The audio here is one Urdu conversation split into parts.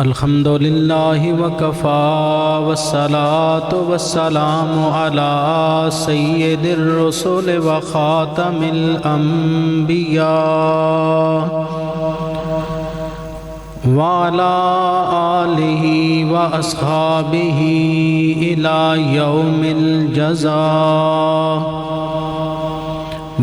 الحمدللہ وکفی والصلاة والسلام علی سید الرسل وخاتم الانبیاء وعلی آلہ واصحابہ الی یوم الجزاء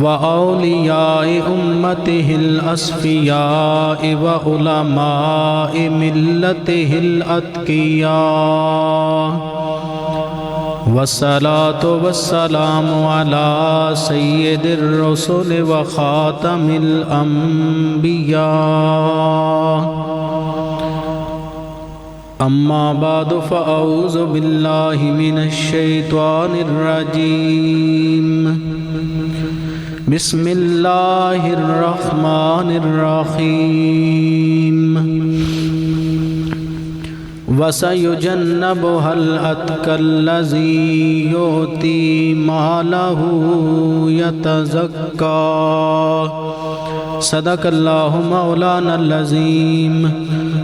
وَأَوْلِيَاءِ أُمَّتِهِ الْأَصْفِيَاءِ وَعُلَمَاءِ مِلَّتِهِ الْأَتْقِيَاءِ وَالصَّلَاةُ وَالسَّلَامُ عَلَى سَيِّدِ الرُّسُلِ وَخَاتَمِ الْأَنْبِيَاءِ أَمَّا بَعْدُ فَأَعُوذُ بِاللَّهِ مِنَ الشَّيْطَانِ الرَّجِيمِ بسم اللہ الرحمن الرحیم وَسَيُجَنَّبُهَا الْأَتْقَى الَّذِي يُؤْتِي مَالَهُ يَتَزَكَّى صدق اللہ مولانا العظیم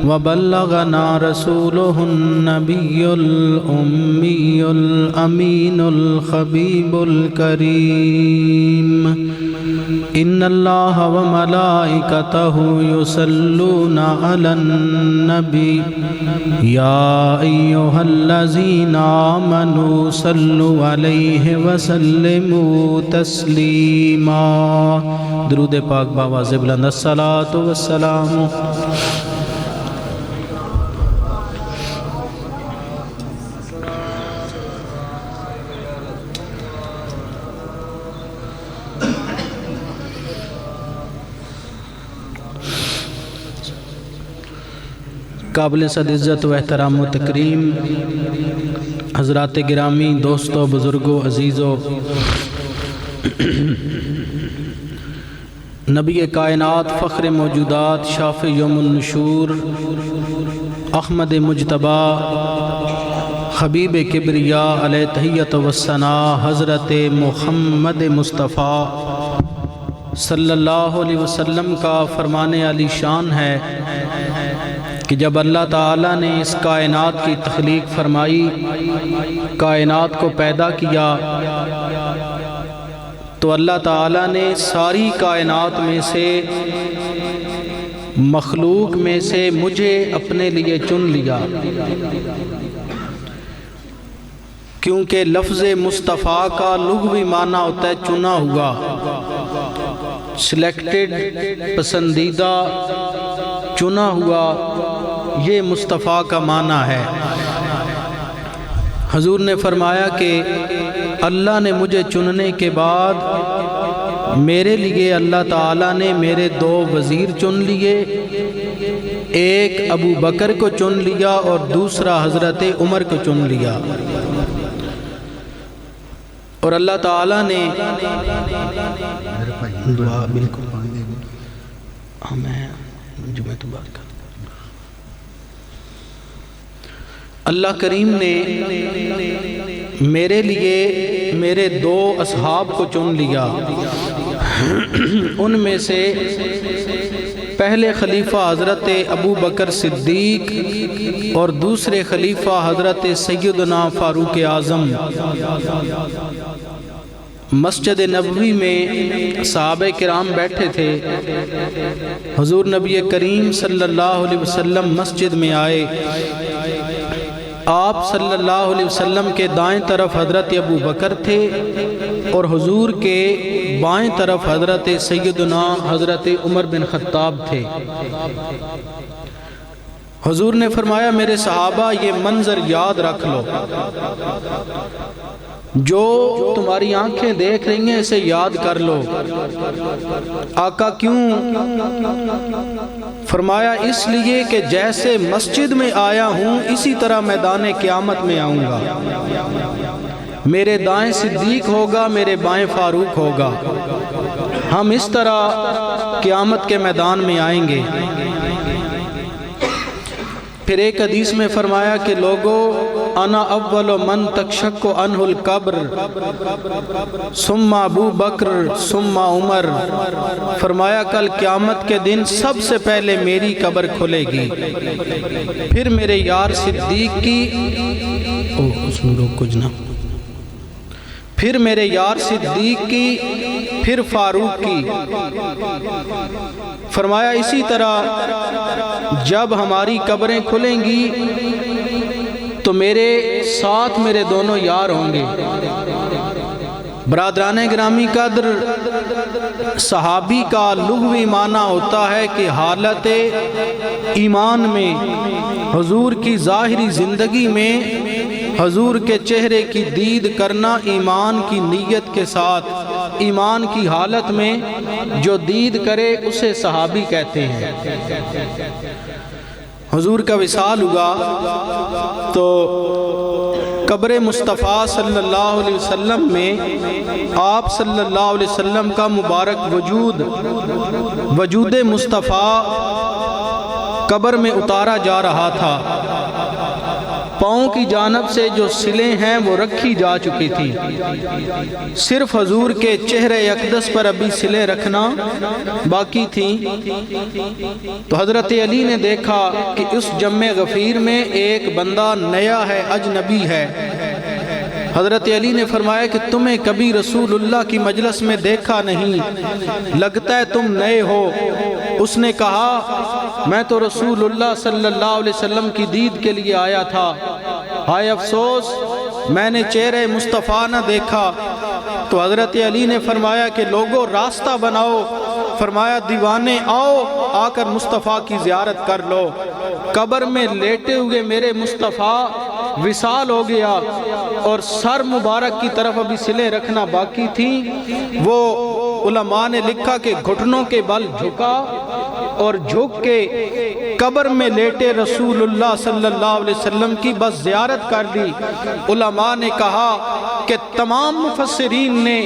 وبلغنا رسوله النبی الأمی الأمین الخبیب الکریم ان اللہ وملائکتہ یصلون علی النبی یا ایہا الذین آمنوا صلوا علیہ وسلموا تسلیما درود پاک باواز بلند الصلاۃ والسلام قابل صد عزت و احترام و تکریم حضرات گرامی دوستو بزرگو عزیزو نبی کائنات فخر موجودات شافع یوم النشور احمد مجتبی حبیب کبریاء علیہ تحیت و ثناء حضرت محمد مصطفیٰ صلی اللہ علیہ وسلم کا فرمان علی شان ہے کہ جب اللہ تعالیٰ نے اس کائنات کی تخلیق فرمائی، کائنات کو پیدا کیا، تو اللہ تعالیٰ نے ساری کائنات میں سے مخلوق میں سے مجھے اپنے لیے چن لیا، کیونکہ لفظ مصطفیٰ کا لغوی معنی ہوتا ہے چنا ہوا، سلیکٹڈ، پسندیدہ، چنا ہوا، یہ مصطفیٰ کا معنی ہے۔ حضور نے فرمایا کہ اللہ نے مجھے چننے کے بعد میرے لیے اللہ تعالیٰ نے میرے دو وزیر چن لیے، ایک ابو بکر کو چن لیا اور دوسرا حضرت عمر کو چن لیا، اور اللہ تعالیٰ نے دعا بالکل اللہ کریم نے میرے لیے میرے دو اصحاب کو چن لیا، ان میں سے پہلے خلیفہ حضرت ابو بکر صدیق اور دوسرے خلیفہ حضرت سیدنا فاروق اعظم۔ مسجد نبوی میں صحابہ کرام بیٹھے تھے، حضور نبی کریم صلی اللہ علیہ وسلم مسجد میں آئے، آپ صلی اللہ علیہ وسلم کے دائیں طرف حضرت ابو بکر تھے اور حضور کے بائیں طرف حضرت سیدنا حضرت عمر بن خطاب تھے۔ حضور نے فرمایا میرے صحابہ یہ منظر یاد رکھ لو، جو تمہاری آنکھیں دیکھ رہی ہیں اسے یاد کر لو۔ آقا کیوں؟ فرمایا اس لیے کہ جیسے مسجد میں آیا ہوں اسی طرح میدان قیامت میں آؤں گا، میرے دائیں صدیق ہوگا، میرے بائیں فاروق ہوگا، ہم اس طرح قیامت کے میدان میں آئیں گے۔ پھر ایک حدیث میں فرمایا کہ لوگو انا اول من تکشق عنہ القبر ثم ابو بکر ثم عمر، فرمایا کل قیامت کے دن سب سے پہلے میری قبر کھلے گی، پھر میرے یار صدیق کی، اس میں روک کچھ نہ، پھر میرے یار صدیق کی، پھر فاروق کی۔ فرمایا اسی طرح جب ہماری قبریں کھلیں گی تو میرے ساتھ میرے دونوں یار ہوں گے۔ برادران گرامی قدر، صحابی کا لغوی معنی ہوتا ہے کہ حالت ایمان میں، حضور کی ظاہری زندگی میں حضور کے چہرے کی دید کرنا، ایمان کی نیت کے ساتھ، ایمان کی حالت میں جو دید کرے اسے صحابی کہتے ہیں۔ حضور کا وصال ہوا تو قبر مصطفیٰ صلی اللہ علیہ وسلم میں آپ صلی اللہ علیہ وسلم کا مبارک وجود مصطفیٰ قبر میں اتارا جا رہا تھا۔ پاؤں کی جانب سے جو سلیں ہیں وہ رکھی جا چکی تھی، صرف حضور کے چہرے اقدس پر ابھی سلیں رکھنا باقی تھیں۔ تو حضرت علی نے دیکھا کہ اس جمع غفیر میں ایک بندہ نیا ہے، اجنبی ہے۔ حضرت علی نے فرمایا کہ تمہیں کبھی رسول اللہ کی مجلس میں دیکھا نہیں، لگتا ہے تم نئے ہو۔ اس نے کہا میں تو رسول اللہ صلی اللہ علیہ وسلم کی دید کے لیے آیا تھا، ہائے افسوس میں نے چہرہ مصطفیٰ نہ دیکھا۔ تو حضرت علی نے فرمایا کہ لوگوں راستہ بناؤ، فرمایا دیوانے آؤ، آ کر مصطفیٰ کی زیارت کر لو۔ قبر میں لیٹے ہوئے میرے مصطفیٰ وصال ہو گیا، اور سر مبارک کی طرف ابھی سلیں رکھنا باقی تھیں۔ وہ علماء نے لکھا کہ گھٹنوں کے بل جھکا اور جھک کے قبر میں لیٹے رسول اللہ صلی اللہ علیہ وسلم کی بس زیارت کر دی۔ علماء نے کہا کہ تمام مفسرین نے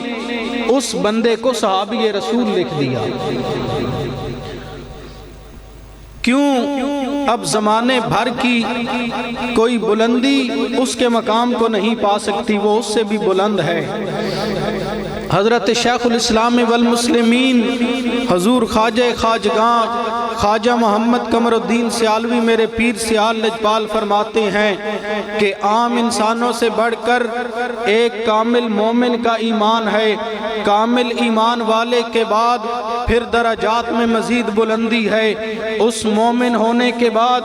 اس بندے کو صحابی رسول لکھ دیا۔ کیوں؟ اب زمانے بھر کی کوئی بلندی اس کے مقام کو نہیں پا سکتی، وہ اس سے بھی بلند ہے۔ حضرت شیخ الاسلام والمسلمین حضور خواجہ خواجگاں خواجہ محمد قمر الدین سیالوی میرے پیر سیال لجپال فرماتے ہیں کہ عام انسانوں سے بڑھ کر ایک کامل مومن کا ایمان ہے، کامل ایمان والے کے بعد پھر درجات میں مزید بلندی ہے، اس مومن ہونے کے بعد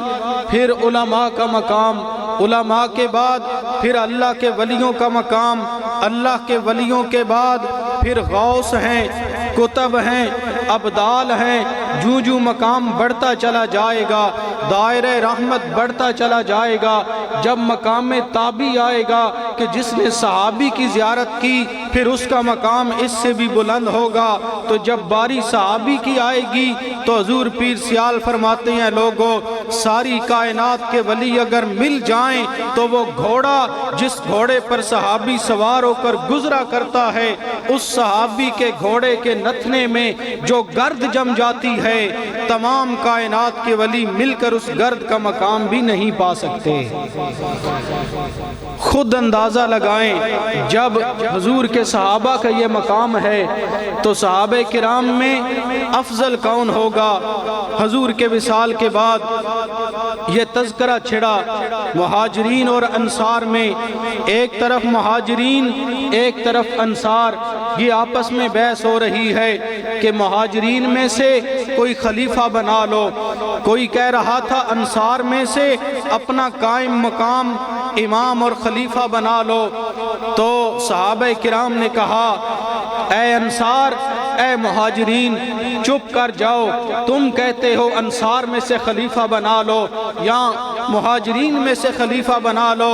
پھر علماء کا مقام، علماء کے بعد پھر اللہ کے ولیوں کا مقام، اللہ کے ولیوں کے بعد پھر غوث ہیں، کتب ہیں، ابدال ہیں۔ جو مقام بڑھتا چلا جائے گا، دائرہ رحمت بڑھتا چلا جائے گا، جب مقام تابعی آئے گا کہ جس نے صحابی کی زیارت کی پھر اس کا مقام اس سے بھی بلند ہوگا۔ تو جب باری صحابی کی آئے گی تو حضور پیر سیال فرماتے ہیں لوگوں ساری کائنات کے ولی اگر مل جائیں تو وہ گھوڑا جس گھوڑے پر صحابی سوار ہو کر گزرا کرتا ہے، اس صحابی کے گھوڑے کے نتھنے میں جو گرد جم جاتی ہے، تمام کائنات کے ولی مل کر اس گرد کا مقام بھی نہیں پا سکتے۔ خود اندازہ لگائیں جب حضور کے صحابہ کا یہ مقام ہے تو صحابہ کرام میں افضل کون ہوگا؟ حضور کے وصال کے بعد یہ تذکرہ چھڑا مہاجرین اور انصار میں، ایک طرف مہاجرین ایک طرف انصار، یہ آپس میں بحث ہو رہی ہے کہ مہاجرین میں سے کوئی خلیفہ بنا لو، کوئی کہہ رہا تھا انصار میں سے اپنا قائم مقام امام اور خلیفہ بنا لو۔ تو صحابہ کرام نے کہا اے انصار اے مہاجرین چپ کر جاؤ، تم کہتے ہو انصار میں سے خلیفہ بنا لو یا مہاجرین میں سے خلیفہ بنا لو۔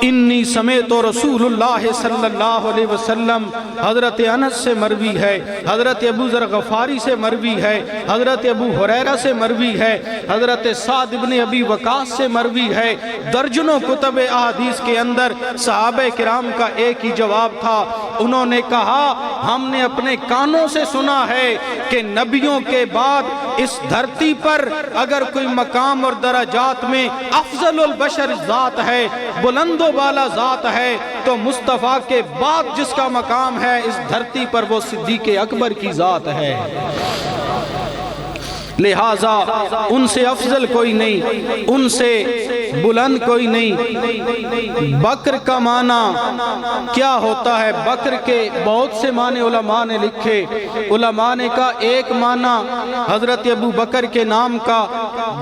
انی سمیت رسول اللہ صلی اللہ علیہ وسلم، حضرت انس سے مروی ہے، حضرت ابو ذر غفاری سے مروی ہے، حضرت ابو ہریرہ سے مروی ہے، حضرت سعد بن ابی وقاص سے مروی ہے۔ درجنوں کتب احادیث کے اندر صحابہ کرام کا ایک ہی جواب تھا، انہوں نے کہا ہم نے اپنے کانوں سے سنا ہے کہ نبیوں کے بعد اس دھرتی پر اگر کوئی مقام اور درجات میں افضل البشر ذات ہے، بلند و بالا ذات ہے، تو مصطفیٰ کے بعد جس کا مقام ہے اس دھرتی پر وہ صدیق اکبر کی ذات ہے۔ لہٰذا ان سے افضل کوئی نہیں، ان سے بلند کوئی نہیں۔ بکر کا معنی کیا ہوتا ہے؟ بکر کے بہت سے معنی علماء نے لکھے۔ علماء نے کہا ایک معنی حضرت ابو بکر کے نام کا،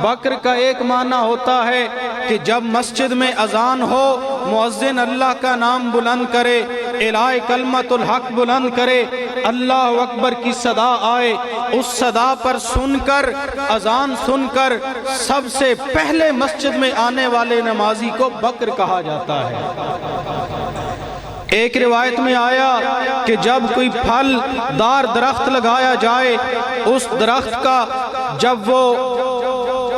بکر کا ایک معنی ہوتا ہے کہ جب مسجد میں اذان ہو مؤذن اللہ کا نام بلند کرے، الہ کلمت الحق بلند کرے، اللہ اکبر کی صدا آئے، اس صدا پر سن کر، اذان سن کر سب سے پہلے مسجد میں آنے والے نمازی کو بکر کہا جاتا ہے۔ ایک روایت میں آیا کہ جب کوئی پھل دار درخت لگایا جائے، اس درخت کا جب وہ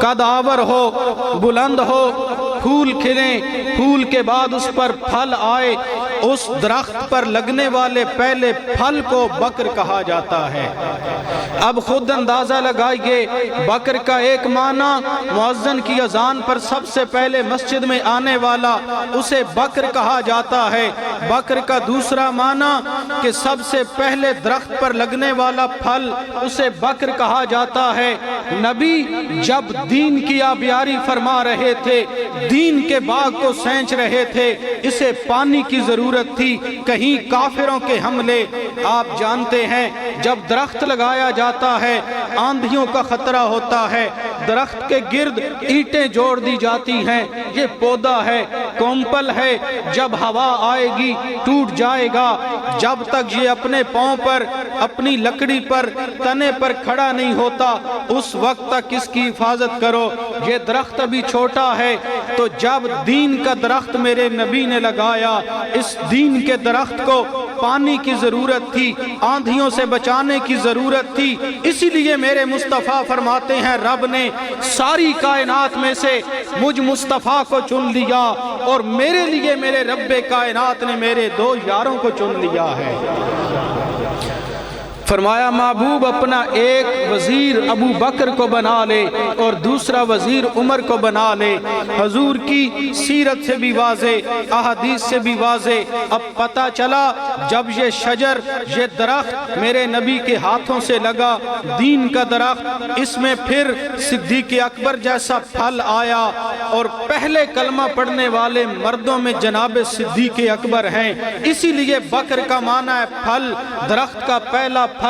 قدآور ہو، بلند ہو، پھول کھلیں، پھول کے بعد اس پر پھل آئے، اس درخت پر لگنے والے پہلے پھل کو بکر کہا جاتا ہے۔ اب خود اندازہ لگائیے، بکر کا ایک معنی مؤذن کی اذان پر سب سے پہلے مسجد میں آنے والا، اسے بکر کہا جاتا ہے۔ بکر کا دوسرا معنی کہ سب سے پہلے درخت پر لگنے والا پھل، اسے بکر کہا جاتا ہے۔ نبی جب دین کی آبیاری فرما رہے تھے، دین کے باغ کو سینچ رہے تھے، اسے پانی کی ضرورت تھی، کہیں کافروں کے حملے۔ آپ جانتے ہیں جب درخت لگایا جاتا ہے آندھیوں کا خطرہ ہوتا ہے، درخت کے گرد اینٹیں جوڑ دی جاتی ہیں، یہ پودا ہے، کومپل ہے، جب ہوا آئے گی ٹوٹ جائے گا۔ جب تک یہ اپنے پاؤں پر، اپنی لکڑی پر، تنے پر کھڑا نہیں ہوتا، اس وقت تک اس کی حفاظت کرو۔ یہ درخت ابھی چھوٹا ہے، تو جب دین کا درخت میرے نبی نے لگایا، اس دین کے درخت کو پانی کی ضرورت تھی، آندھیوں سے بچانے کی ضرورت تھی، اسی لیے میرے مصطفیٰ فرماتے ہیں رب نے ساری کائنات میں سے مجھ مصطفیٰ کو چن لیا، اور میرے لیے میرے رب کائنات نے میرے دو یاروں کو چن لیا ہے۔ فرمایا محبوب اپنا ایک وزیر ابو بکر کو بنا لے اور دوسرا وزیر عمر کو بنا لے۔ حضور کی سیرت سے بھی واضح، احادیث سے بھی واضح، اب پتہ چلا جب یہ شجر، یہ درخت میرے نبی کے ہاتھوں سے لگا، دین کا درخت، اس میں پھر صدیق اکبر جیسا پھل آیا، اور پہلے کلمہ پڑھنے والے مردوں میں جناب صدیق اکبر ہیں۔ اسی لیے بکر کا معنی ہے پھل، درخت کا پہلا پھل۔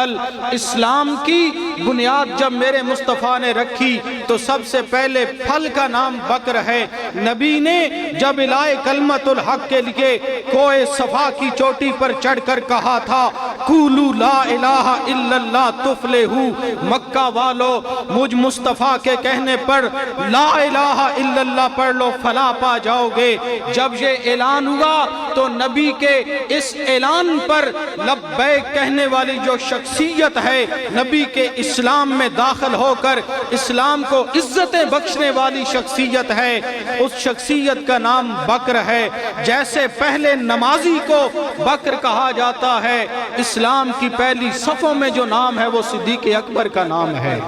اسلام کی بنیاد جب میرے مصطفیٰ نے رکھی تو سب سے پہلے پھل کا نام بکر ہے۔ نبی نے جب الہ کلمت الحق کے لیے کوہ صفا کی چوٹی پر چڑھ کر کہا تھا قولوا لا الہ الا اللہ تفلحوا، مکہ والو مجھ مصطفیٰ کے کہنے پر لا الہ الا اللہ پڑھ لو فلاح پا جاؤ گے۔ جب یہ اعلان ہوا تو نبی کے اس اعلان پر لبیک کہنے والی جو شخصیت ہے، نبی کے اسلام میں داخل ہو کر اسلام کو عزتیں بخشنے والی شخصیت ہے، اس شخصیت کا نام بکر ہے۔ جیسے پہلے نمازی کو بکر کہا جاتا ہے، اسلام کی پہلی صفوں میں جو نام ہے وہ صدیق اکبر کا نام ہے۔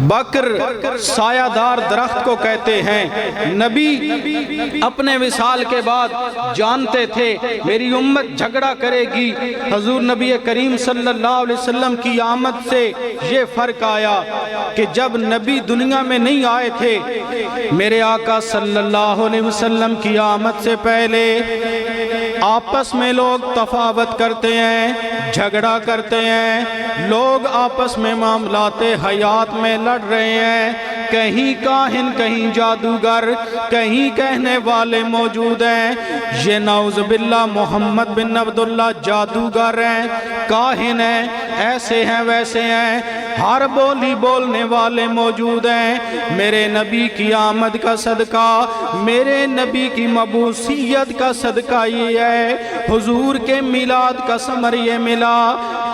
بکر سایہ دار درخت کو کہتے ہیں۔ نبی اپنے وصال کے بعد جانتے تھے میری امت جھگڑا کرے گی۔ حضور نبی کریم صلی اللہ علیہ وسلم کی آمد سے یہ فرق آیا کہ جب نبی دنیا میں نہیں آئے تھے، میرے آقا صلی اللہ علیہ وسلم کی آمد سے پہلے آپس میں لوگ تفاوت کرتے ہیں، جھگڑا کرتے ہیں، لوگ آپس میں معاملات حیات میں لڑ رہے ہیں، کہیں کاہن، کہیں جادوگر، کہیں کہنے والے موجود ہیں یہ نعوذ باللہ محمد بن عبداللہ جادوگر ہیں، کاہن ہیں، ایسے ہیں ویسے ہیں، ہر بولی بولنے والے موجود ہیں۔ میرے نبی کی آمد کا صدقہ، میرے نبی کی مبعوثیت کا صدقہ یہ ہے، حضور کے میلاد کا ثمر یہ ملا،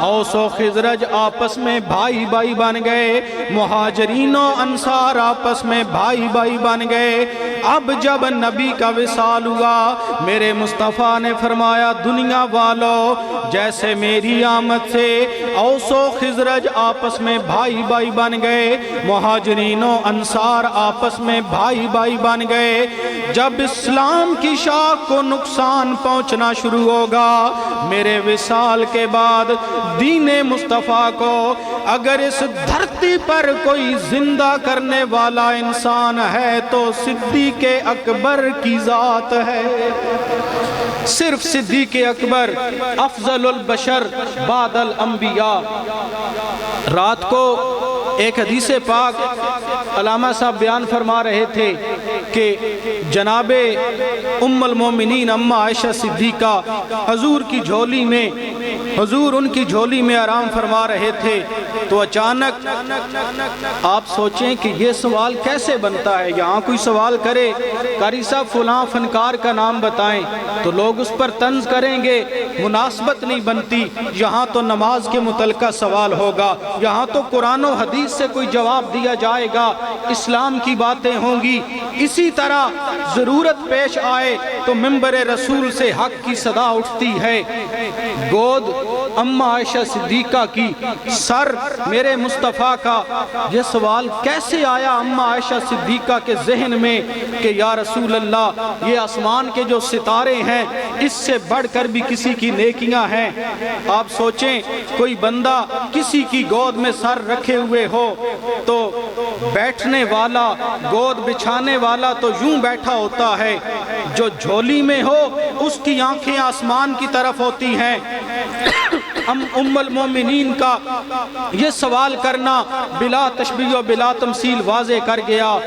اوس و خزرج آپس میں بھائی بھائی بن گئے، مہاجرین و انصار آپس میں بھائی بھائی بن گئے۔ اب جب نبی کا وصال ہوا، میرے مصطفیٰ نے فرمایا دنیا والو، جیسے میری آمد سے اوس و خزرج آپس میں بھائی بھائی بن گئے، مہاجرین و انصار آپس میں بھائی بھائی بن گئے، جب اسلام کی شاخ کو نقصان پہنچنا شروع ہوگا میرے وصال کے بعد دین مصطفیٰ کو، اگر اس دھرتی پر کوئی زندہ کرنے والا انسان ہے تو صدیق اکبر کی ذات ہے۔ صرف صدیق اکبر افضل البشر بعد الانبیاء۔ رات کو ایک حدیث پاک علامہ صاحب بیان فرما رہے تھے کہ جناب ام المومنین اماں عائشہ صدیقہ حضور کی جھولی میں، حضور ان کی جھولی میں آرام فرما رہے تھے، تو اچانک آپ سوچیں کہ یہ سوال کیسے بنتا ہے، یہاں کوئی سوال کرے قاری صاحب فلاں فنکار کا نام بتائیں تو لوگ اس پر طنز کریں گے، مناسبت نہیں بنتی، یہاں تو نماز کے متعلقہ سوال ہوگا، یہاں تو قرآن و حدیث سے کوئی جواب دیا جائے گا، اسلام کی باتیں ہوں گی۔ اسی طرح ضرورت پیش آئے تو منبر رسول سے حق کی صدا اٹھتی ہے۔ گود اماں عائشہ صدیقہ کی، سر میرے مصطفیٰ کا، یہ سوال کیسے آیا اماں عائشہ صدیقہ کے ذہن میں کہ یا رسول اللہ یہ آسمان کے جو ستارے ہیں اس سے بڑھ کر بھی کسی کی نیکیاں ہیں۔ آپ سوچیں کوئی بندہ کسی کی گود میں سر رکھے ہوئے ہو تو بیٹھنے والا، گود بچھانے والا تو یوں بیٹھا ہوتا ہے، جو جھولی میں ہو اس کی آنکھیں آسمان کی طرف ہوتی ہیں۔ ام المومنین کا یہ سوال کرنا بلا تشبیہ و بلا تمثیل واضح کر گیا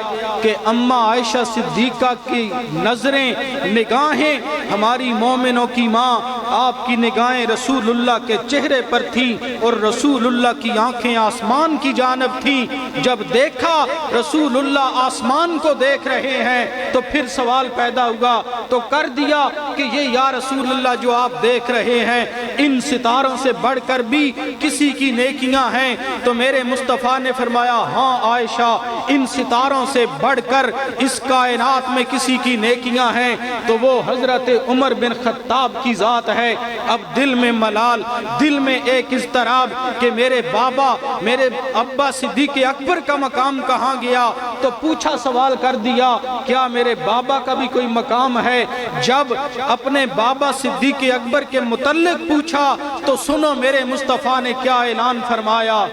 کہ اماں عائشہ صدیقہ کی نظریں، نگاہیں ہماری مومنوں کی ماں، آپ کی نگاہیں رسول اللہ کے چہرے پر تھیں اور رسول اللہ کی آنکھیں آسمان کی جانب تھیں۔ جب دیکھا رسول اللہ آسمان کو دیکھ رہے ہیں تو پھر سوال پیدا ہوا تو کر دیا کہ یہ یا رسول اللہ جو آپ دیکھ رہے ہیں ان ستاروں سے بڑھ کر بھی کسی کی نیکیاں ہیں؟ تو میرے مصطفیٰ نے فرمایا ہاں عائشہ، ان ستاروں سے بڑھ کر اس کائنات میں کسی کی نیکیاں ہیں تو وہ حضرت عمر بن خطاب کی ذات ہے۔ اب دل میں ملال، دل میں ایک اضطراب کہ میرے بابا، میرے ابا صدیق اکبر کا مقام کہاں گیا؟ تو پوچھا، سوال کر دیا کیا میرے بابا کا بھی کوئی مقام ہے؟ جب اپنے بابا صدیق اکبر کے متعلق پوچھا تو سنو میرے مصطفیٰ نے کیا اعلان فرمایا،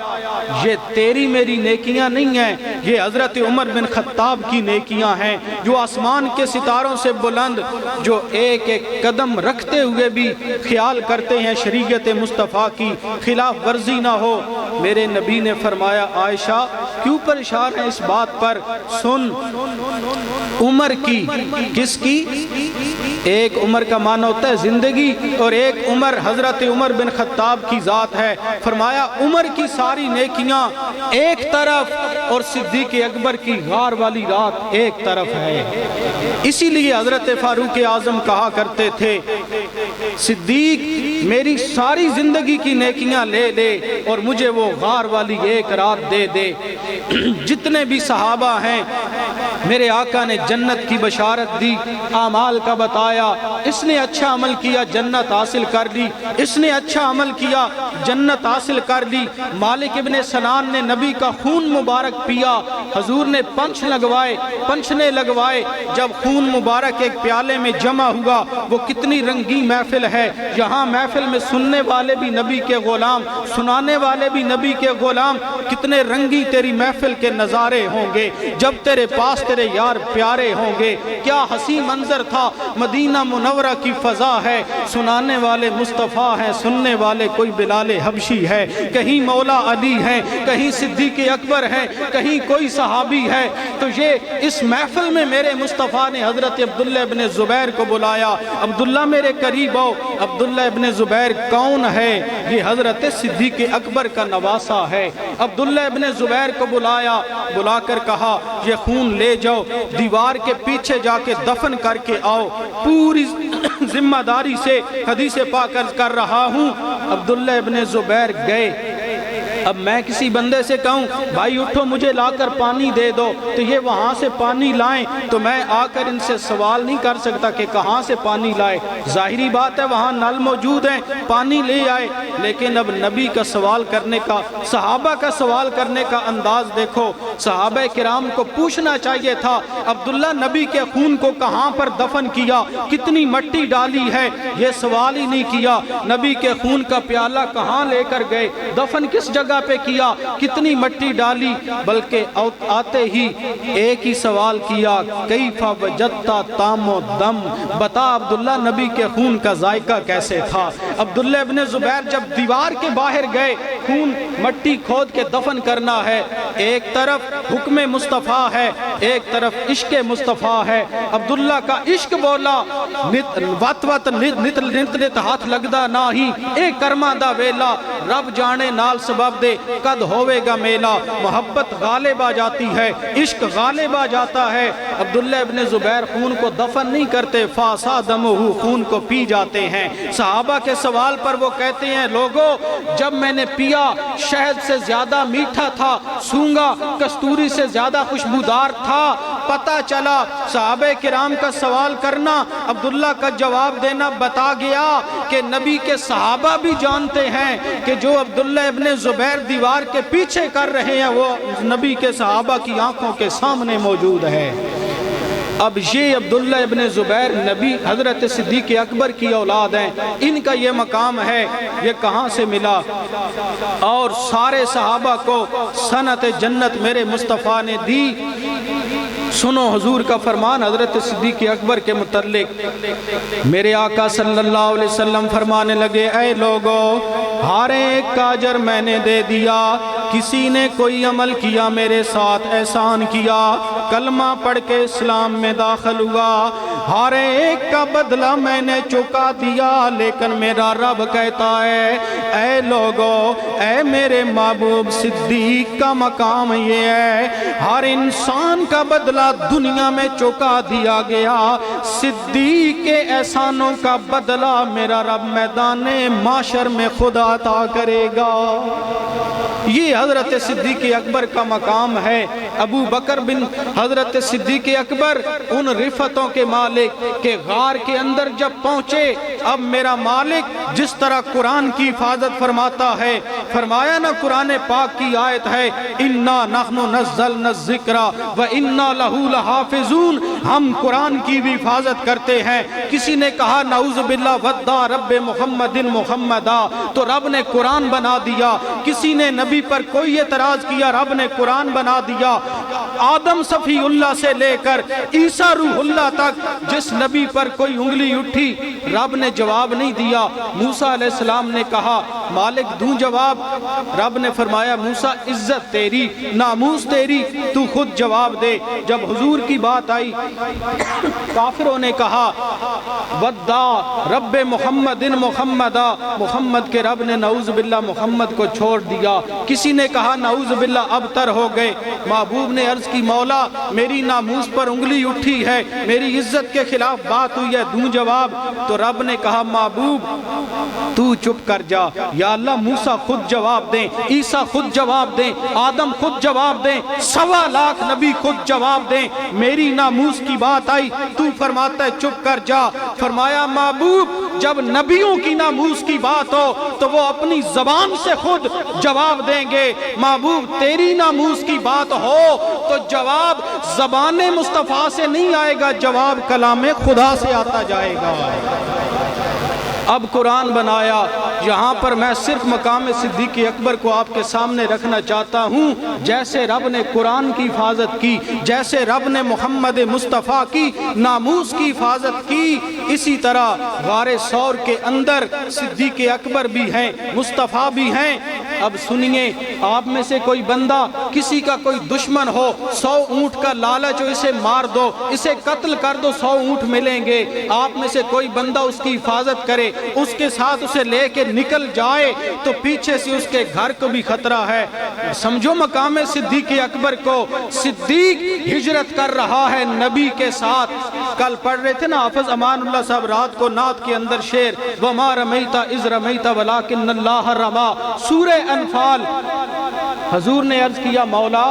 یہ تیری میری نیکیاں نہیں ہیں، یہ حضرت عمر بن خطاب کی نیکیاں ہیں، جو آسمان کے ستاروں سے بلند، جو ایک ایک قدم رکھتے ہوئے بھی خیال کرتے ہیں شریعت مصطفیٰ کی خلاف ورزی نہ ہو۔ میرے نبی نے فرمایا عائشہ کیوں پریشان ہے اس بات پر؟ سن، عمر کی، کس کی؟ ایک عمر کا معنی ہوتا ہے زندگی اور ایک عمر حضرت عمر بن خطاب کی ذات ہے۔ فرمایا عمر کی ساری نیکیاں ایک طرف اور صدیق اکبر کی غار والی رات ایک طرف ہے۔ اسی لیے حضرت فاروق اعظم کہا کرتے تھے صدیق میری ساری زندگی کی نیکیاں لے لے اور مجھے وہ غار والی ایک رات دے دے۔ جتنے بھی صحابہ ہیں میرے آقا نے جنت کی بشارت دی، اعمال کا بتایا، اس نے اچھا عمل کیا جنت حاصل کر لی، اس نے اچھا عمل کیا جنت حاصل کر لی۔ مالک ابن سنان نے نبی کا خون مبارک پیا، حضور نے پنچھنے لگوائے، جب خون مبارک ایک پیالے میں جمع ہوا، وہ کتنی رنگین محفل ہے، یہاں محفل میں سننے والے بھی نبی کے غلام، سنانے والے بھی نبی کے غلام، کتنے رنگی تیری محفل کے نظارے ہوں گے جب تیرے پاس تیرے یار پیارے ہوں گے۔ کیا حسین منظر تھا، مدینہ منورہ کی فضا ہے، سنانے والے مصطفیٰ ہیں، سننے والے کوئی بلال حبشی ہے، کہیں مولا علی ہیں، کہیں صدیق اکبر ہیں، کہیں کوئی صحابی ہے۔ تو یہ اس محفل میں میرے مصطفیٰ نے حضرت عبداللہ ابن زبیر کو بلایا، عبداللہ میرے قریب آؤ۔ عبداللہ ابن زبیر کون ہے؟ یہ حضرت صدیق اکبر کا نواسہ ہے۔ عبداللہ ابن زبیر کو بلایا، بلا کر کہا یہ خون لے جاؤ، دیوار کے پیچھے جا کے دفن کر کے آؤ۔ پوری ذمہ داری سے حدیث پاک عرض کر رہا ہوں، عبداللہ ابن زبیر گئے۔ اب میں کسی بندے سے کہوں بھائی اٹھو مجھے لا کر پانی دے دو، تو یہ وہاں سے پانی لائیں، تو میں آ کر ان سے سوال نہیں کر سکتا کہ کہاں سے پانی لائے۔ ظاہری بات ہے وہاں نل موجود ہیں، پانی لے آئے۔ لیکن اب نبی کا سوال کرنے کا، صحابہ کا سوال کرنے کا انداز دیکھو۔ صحابہ کرام کو پوچھنا چاہیے تھا عبداللہ نبی کے خون کو کہاں پر دفن کیا، کتنی مٹی ڈالی ہے، یہ سوال ہی نہیں کیا۔ نبی کے خون کا پیالہ کہاں لے کر گئے، دفن کس جگہ پہ کیا، کتنی مٹی ڈالی، بلکہ آتے ہی ایک ہی سوال کیا، کیف وجدت طعم الدم، بتا عبداللہ نبی کے خون کا ذائقہ کیسے تھا۔ عبداللہ ابن زبیر جب دیوار کے باہر گئے، خون مٹی کھود کے دفن کرنا ہے، ایک طرف حکم مصطفیٰ ہے، ایک طرف عشق مصطفیٰ ہے۔ عبداللہ کا عشق بولا، وط وط نت نت ہاتھ لگدا نہ ہی، ایک کرما دا ویلا، رب جانے نال سبب دے قد ہوئے گا میلا۔ محبت غالب آ جاتی ہے، عشق غالب آ جاتا ہے۔ عبداللہ ابن زبیر خون کو دفن نہیں کرتے، فاسا دمہ، خون کو پی جاتے ہیں۔ صحابہ کے سوال پر وہ کہتے ہیں لوگو جب میں نے پیا شہد سے زیادہ میٹھا تھا، سونگا کستوری سے زیادہ خوشبودار تھا۔ پتہ چلا صحابہ کرام کا سوال کرنا، عبداللہ کا جواب دینا بتا گیا کہ نبی کے صحابہ بھی جانتے ہیں کہ جو عبداللہ ابن زبیر دیوار کے پیچھے کر رہے ہیں وہ نبی کے صحابہ کی آنکھوں کے سامنے موجود ہے۔ اب یہ عبداللہ ابن زبیر نبی حضرت صدیق اکبر کی اولاد ہیں، ان کا یہ مقام ہے، یہ کہاں سے ملا؟ اور سارے صحابہ کو صنعت جنت میرے مصطفیٰ نے دی۔ سنو حضور کا فرمان حضرت صدیق اکبر کے متعلق۔ میرے آقا صلی اللہ علیہ وسلم فرمانے لگے، اے لوگو ہر ایک کا اجر میں نے دے دیا، کسی نے کوئی عمل کیا میرے ساتھ احسان کیا، کلمہ پڑھ کے اسلام میں داخل ہوا، ہر ایک کا بدلہ میں نے چکا دیا، لیکن میرا رب کہتا ہے اے لوگو، اے میرے محبوب صدیق کا مقام یہ ہے، ہر انسان کا بدلہ دنیا میں چکا دیا گیا، صدیق کے احسانوں کا بدلہ میرا رب میدان معاشر میں خود عطا کرے گا۔ یہ حضرت صدیق اکبر کا مقام ہے۔ ابو بکر بن حضرت صدیق اکبر ان رفتوں کے مالک کہ غار کے اندر جب پہنچے، اب میرا مالک جس طرح قرآن کی حفاظت فرماتا ہے، فرمایا نا قرآن پاک کی آیت ہے اِنَّا نَحْنُ نَزَّلْنَا الذِّكْرَ وَإِنَّا لَهُ لَحَافِظُونَ، ہم قرآن کی بھی حفاظت کرتے ہیں۔ کسی نے کہا نعوذ باللہ وَدَّا رب محمد محمدا، تو رب نے قرآن بنا دیا۔ کسی نے نبی پر کوئی اعتراض کیا، رب نے قرآن بنا دیا۔ آدم صفی اللہ سے لے کر عیسیٰ روح اللہ تک جس نبی پر کوئی انگلی اٹھی رب نے جواب نہیں دیا۔ موسیٰ علیہ السلام نے کہا مالک دوں جواب، رب نے فرمایا موسیٰ عزت تیری، ناموس تیری، تو خود جواب دے۔ جب حضور کی بات آئی کافروں نے کہا وَدَّا رب محمد محمدا، محمد کے رب نے نعوذ باللہ محمد کو چھوڑ دیا۔ کسی نے کہا نعوذ باللہ ابتر ہو گئے۔ محبوب نے عرض کی مولا میری ناموس پر انگلی اٹھی ہے، میری عزت کے خلاف بات ہوئی ہے، دوں جواب؟ تو رب نے کہا محبوب تو چپ کر جا، یا اللہ موسیٰ خود جواب دیں، عیسیٰ خود جواب دیں، آدم خود جواب دیں، 1.25 لاکھ نبی خود جواب دیں، میری ناموس کی بات آئی تو فرماتا ہے چپ کر جا۔ فرمایا محبوب جب نبیوں کی ناموس کی بات ہو تو وہ اپنی زبان سے خود جواب دیں گے، محبوب تیری ناموس کی بات ہو تو جواب زبان مصطفیٰ سے نہیں آئے گا، جواب کلام خدا سے آتا جائے گا۔ اب قرآن بنایا، یہاں پر میں صرف مقام صدیق اکبر کو آپ کے سامنے رکھنا چاہتا ہوں۔ جیسے رب نے قرآن کی حفاظت کی، جیسے رب نے محمد مصطفیٰ کی ناموس کی حفاظت کی، اسی طرح غار ثور کے اندر صدیق اکبر بھی ہیں، مصطفیٰ بھی ہیں۔ اب سنیے، آپ میں سے کوئی بندہ کسی کا کوئی دشمن ہو، 100 اونٹ کا لالچ ہو اسے مار دو، اسے قتل کر دو، 100 اونٹ ملیں گے۔ آپ میں سے کوئی بندہ اس کی حفاظت کرے، اس کے ساتھ اسے لے کے نکل جائے تو پیچھے سے اس کے گھر کو بھی خطرہ ہے۔ سمجھو مقام صدیق اکبر کو، صدیق ہجرت کر رہا ہے نبی کے ساتھ، کل پڑھ رہے تھے نا حافظ امان اللہ صاحب رات کو نعت کے اندر شعر وما رمیت اذ رمیت ولکن اللہ رما، سورہ انفال۔ حضور نے عرض کیا مولا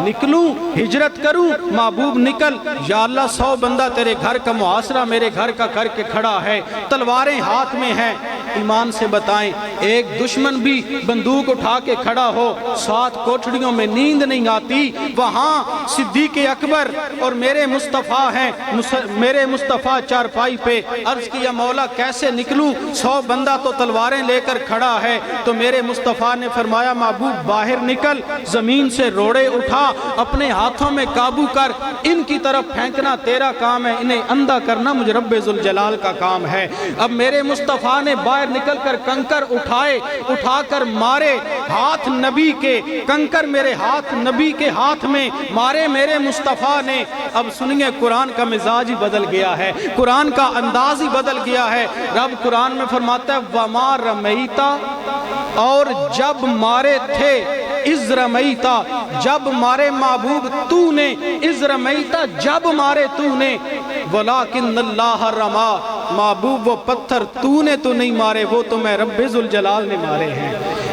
نکلوں ہجرت کروں، محبوب نکل، یا اللہ 100 بندہ تیرے گھر کا محاصرہ میرے گھر کا کر کے کھڑا ہے، تلواریں ہاتھ میں ہیں۔ ایمان سے بتائیں ایک دشمن بھی بندوق اٹھا کے کھڑا ہو، 7 کوٹھڑیوں میں نیند نہیں آتی، وہاں صدیق اکبر اور میرے مصطفیٰ ہیں، میرے مصطفیٰ چارپائی پہ۔ عرض کیا مولا کیسے نکلوں، 100 بندہ تو تلواریں لے کر کھڑا ہے۔ تو میرے مصطفیٰ نے فرمایا محبوب باہر نکل، زمین سے روڑے اٹھا، اپنے ہاتھوں میں قابو کر، ان کی طرف پھینکنا تیرا کام ہے، انہیں اندھا کرنا مجھ رب ذوالجلال کا کام ہے۔ اب میرے مصطفیٰ نے باہر نکل کر کنکر اٹھائے، اٹھا کر مارے، ہاتھ نبی کے کنکر میرے ہاتھ نبی کے ہاتھ میں مارے میرے مصطفیٰ نے۔ اب سنیے قرآن کا مزاج ہی بدل گیا ہے، قرآن کا انداز ہی بدل گیا ہے۔ رب قرآن میں فرماتا ہے وما رمیتا، اور جب مارے تھے، اذ رمیتا جب مارے محبوب تو نے، اذ رمیتا جب مارے تو نے، ولیکن اللہ رما، محبوب وہ پتھر تو نے تو نہیں مارے، وہ تو میں رب ذوالجلال نے مارے ہیں۔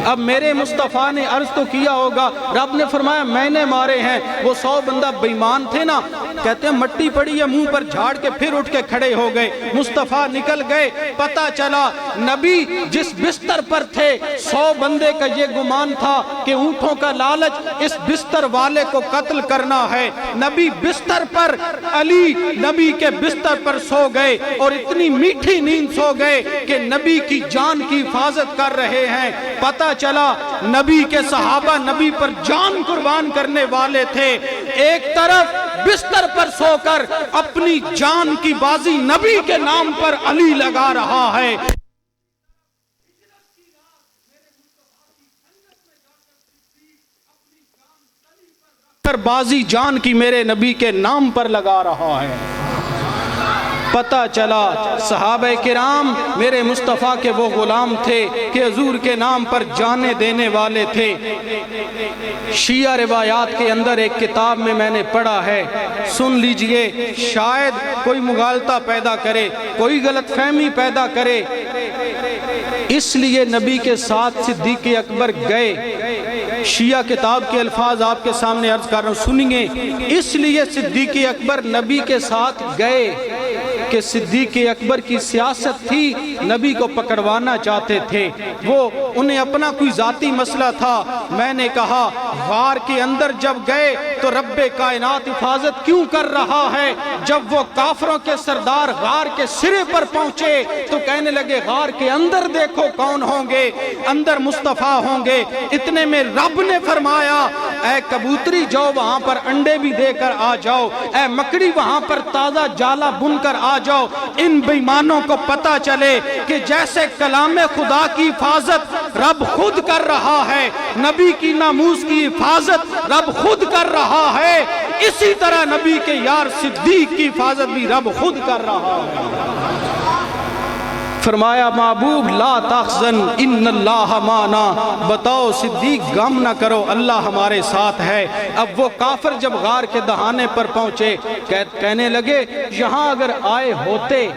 اب میرے مصطفیٰ نے عرض تو کیا ہوگا، رب نے فرمایا میں نے مارے ہیں۔ وہ 100 بندہ بیمان تھے نا، کہتے ہیں مٹی پڑی ہے منہ پر جھاڑ کے پھر اٹھ کے کھڑے ہو گئے، مصطفیٰ نکل گئے۔ پتہ چلا نبی جس بستر پر تھے، 100 بندے کا یہ گمان تھا کہ اونٹوں کا لالچ اس بستر والے کو قتل کرنا ہے۔ نبی بستر پر، علی نبی کے بستر پر سو گئے، اور اتنی میٹھی نیند سو گئے کہ نبی کی جان کی حفاظت کر رہے ہیں۔ پتہ چلا نبی کے صحابہ نبی پر جان قربان کرنے والے تھے، ایک طرف بستر پر سو کر اپنی جان کی بازی نبی کے نام پر علی لگا رہا ہے۔ بازی جان کی میرے نبی کے نام پر لگا رہا ہے۔ پتہ چلا صحابہ کرام میرے مصطفیٰ کے وہ غلام تھے کہ حضور کے نام پر جانیں دینے والے تھے۔ شیعہ روایات کے اندر ایک کتاب میں نے پڑھا ہے، سن لیجئے، شاید کوئی مغالطہ پیدا کرے، کوئی غلط فہمی پیدا کرے۔ اس لیے نبی کے ساتھ صدیق اکبر گئے، شیعہ کتاب کے الفاظ آپ کے سامنے عرض کر رہا ہوں، سنیے۔ اس لیے صدیق اکبر نبی کے ساتھ گئے کہ صدیق اکبر کی سیاست تھی، نبی کو پکڑوانا چاہتے تھے، وہ انہیں اپنا کوئی ذاتی مسئلہ تھا۔ میں نے کہا غار کے اندر جب گئے تو رب کائنات حفاظت کیوں کر رہا ہے؟ جب وہ کافروں کے سردار غار کے سرے پر پہنچے تو کہنے لگے غار کے اندر دیکھو کون ہوں گے، اندر مصطفیٰ ہوں گے۔ اتنے میں رب نے فرمایا اے کبوتری جاؤ وہاں پر انڈے بھی دے کر آ جاؤ، اے مکڑی وہاں پر تازہ جالا بن کر آ جاؤ۔ ان بیمانوں کو پتہ چلے کہ جیسے کلام خدا کی حفاظت رب خود کر رہا ہے، نبی کی ناموس کی حفاظت رب خود کر رہا ہے، اسی طرح نبی کے یار صدیق کی حفاظت بھی رب خود کر رہا ہے۔ فرمایا محبوب لا تحزن ان اللہ معنا، بتاؤ صدیق غم نہ کرو اللہ ہمارے ساتھ ہے۔ اب وہ کافر جب غار کے دہانے پر پہنچے کہنے لگے یہاں اگر آئے ہوتے،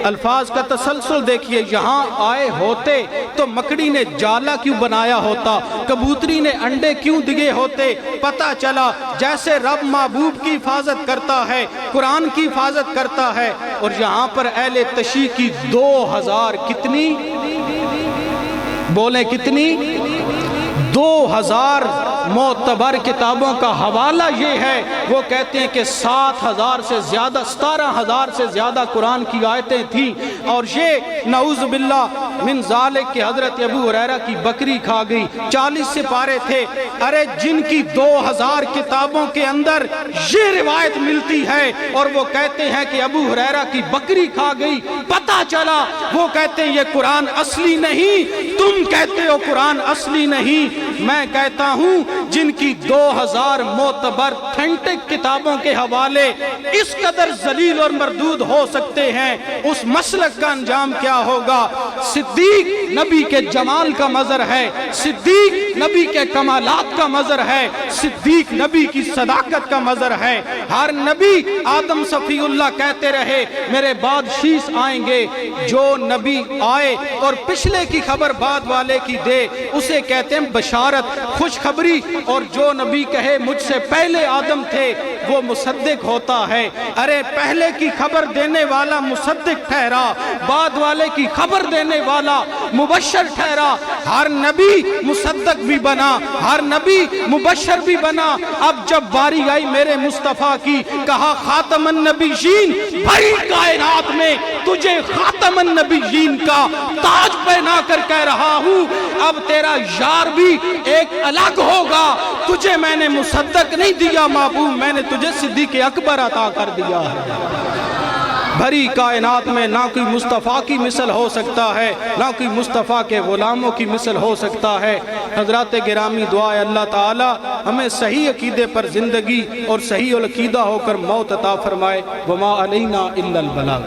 الفاظ کا تسلسل دیکھیے، یہاں آئے ہوتے تو مکڑی نے جالا کیوں بنایا ہوتا، کبوتری نے انڈے کیوں دیے ہوتے۔ پتہ چلا جیسے رب محبوب کی حفاظت کرتا ہے، قرآن کی حفاظت کرتا ہے، اور یہاں پر اہل تشیع کی 2000 کتنی بولیں کتنی 2000 معتبر کتابوں کا حوالہ یہ ہے، وہ کہتے ہیں کہ 7000 سے زیادہ 17000 سے زیادہ قرآن کی آیتیں تھیں، اور یہ نعوذ باللہ من ذالک کہ حضرت ابو ہریرہ کی بکری کھا گئی، 40 سپارے تھے۔ ارے جن کی 2000 کتابوں کے اندر یہ روایت ملتی ہے اور وہ کہتے ہیں کہ ابو ہریرہ کی بکری کھا گئی، پتہ چلا وہ کہتے ہیں یہ قرآن اصلی نہیں، تم کہتے ہو قرآن اصلی نہیں، میں کہتا ہوں جن کی 2000 معتبر تھینٹک کتابوں کے حوالے اس قدر ذلیل اور مردود ہو سکتے ہیں، اس مسلک کا انجام کیا ہوگا؟ صدیق نبی کے جمال کا مظہر ہے، صدیق نبی کے کمالات کا مظہر ہے، صدیق نبی کی صداقت کا مظہر ہے۔ ہر نبی آدم صفی اللہ کہتے رہے میرے بعد شیس آئیں گے، جو نبی آئے اور پچھلے کی خبر بعد والے کی دے اسے کہتے ہیں بشارت، خوشخبری، اور جو نبی کہے مجھ سے پہلے آدم تھے وہ مصدق ہوتا ہے۔ ارے پہلے کی خبر دینے والا مصدق ٹھہرا، بعد والے کی خبر دینے والا مبشر ٹھہرا۔ ہر نبی مصدق بھی بنا، ہر نبی مبشر بھی بنا۔ اب جب باری آئی میرے مصطفیٰ کی، کہا خاتم النبیین، بھری کائنات میں تجھے خاتم النبیین کا تاج پہنا کر کہہ رہا ہوں، اب تیرا یار بھی ایک الگ ہوگا۔ تجھے میں نے مصدق نہیں دیا محبوب، میں نے تجھے صدیق اکبر عطا کر دیا ہے۔ بھری کائنات میں نہ کوئی مصطفیٰ کی مثل ہو سکتا ہے، نہ کوئی مصطفیٰ کے غلاموں کی مثل ہو سکتا ہے۔ حضرات گرامی، دعا ہے اللہ تعالی ہمیں صحیح عقیدے پر زندگی اور صحیح العقیدہ ہو کر موت عطا فرمائے۔ وما علینا الا البلاغ۔